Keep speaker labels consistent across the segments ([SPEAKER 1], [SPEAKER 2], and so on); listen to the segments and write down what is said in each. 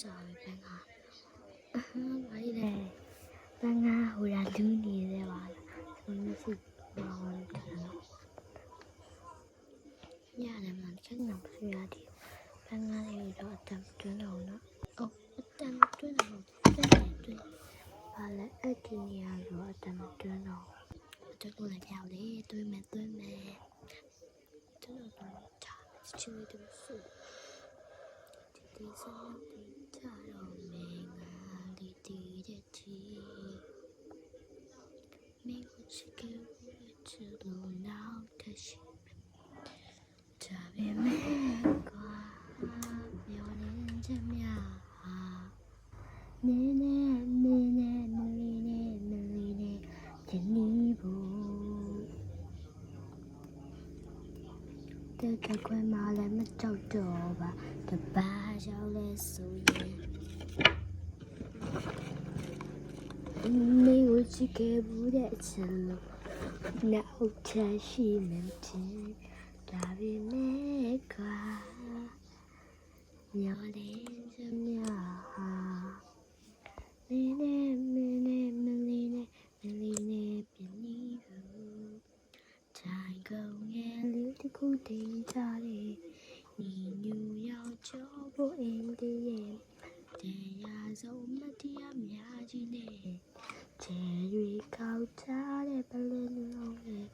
[SPEAKER 1] စားပဲပန်းကားဘာလဲပန်းကားဟိုလာလူးနေသေးပါလားဆိုလို့ရှိမောင်းတယ်ရတယ်မှချက်ညောင်ဆွေရတယ်ပန်းကားလေးတော့အတန်တွန်းတော့နော်အတန်တွန်းတော့တွန်းဘာလဲအဲ့ဒီနေရာတော့အတန်တွန်းတော့တွန်းလို့လည်းပြောက်လေတွန်းမယ်ကျွန်တော်တော့ချာချွေးတူစုဒီစမ်းဒီချတော့မင်းငါလေးတည်တဲ့ချီမင်းကိုချစ်ခဲ့ချစ်လို့နောက်တရှိဒါပေမဲ့ကွာမျောနေချက်များနေဒီနီးဘူးတဲ့ခွဲမှာလည်းမကြောက်တော့ပါတပါးရောက်လဲဆိုရင်မင်းကိုချစ်ခဲ့ဘူးတဲ့အချက်လို့နောက်ချရှိမှန်းတင်ဒါပေမဲ့ကွာမျောနေချက်များမင်းနဲ့ပြနီးဘူးတိုင်းကုန်ရဲ့လူတစ်ခုတင်ကြတယ်ညီညူရောက်ချောဖို့အင်းတည်းတရားဆုံးမတရားများကြီးနဲ့ချဲရီကောက်ချတဲ့ပလင်းလုံးနဲ့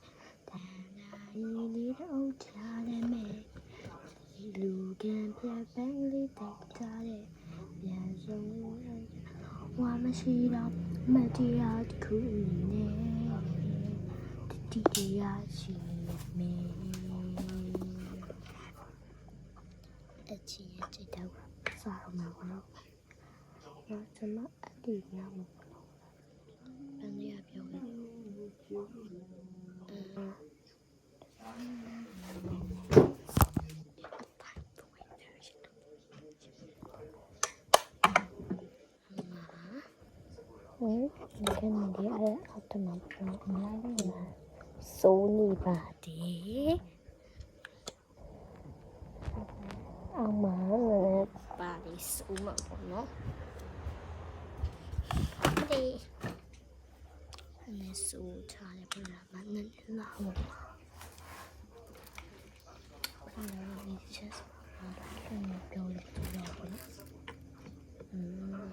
[SPEAKER 1] တန်တိုင်းလေးတော့ချတဲ့မဲ့လူကန်ပြပန်းလေးတက်ကြတဲ့ပြန်ဆုံးဝါမရှိတော့မတရားတစ်ခုနဲ့တီတရားရှိမေအချီရဲ့จิตတော့စားအောင်ပါတော့ကျွန်မအတီးများမလို့ဘယ်နေရာပြောလဲဒီကနေအဲ့အောက်တမှာပြောအများကြီးလာစိုးနေပါတယ်အောင်မလည်းပါလိစိုးမှာပေါ့နော်ဒီအနေစိုးချရပြလာမနဲ့လာဟုတ်ပါဘာလို့ဒီချက်ဘာလို့ပြောလို့တော့ပေါ့နော်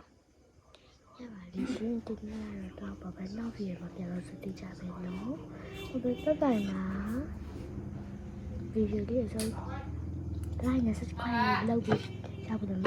[SPEAKER 1] ရပါလိမ့်ရှင်ဒီနေ့တော့ဘာပဲနောက်ပြရပါပြန်လို့စတိကြပဲနော်ဟိုဘက်တိုင်မှာဗီဒီယိုလေးအစိုးလိုက်နေစက်ခွဲလောက်ပြီးရပါတော့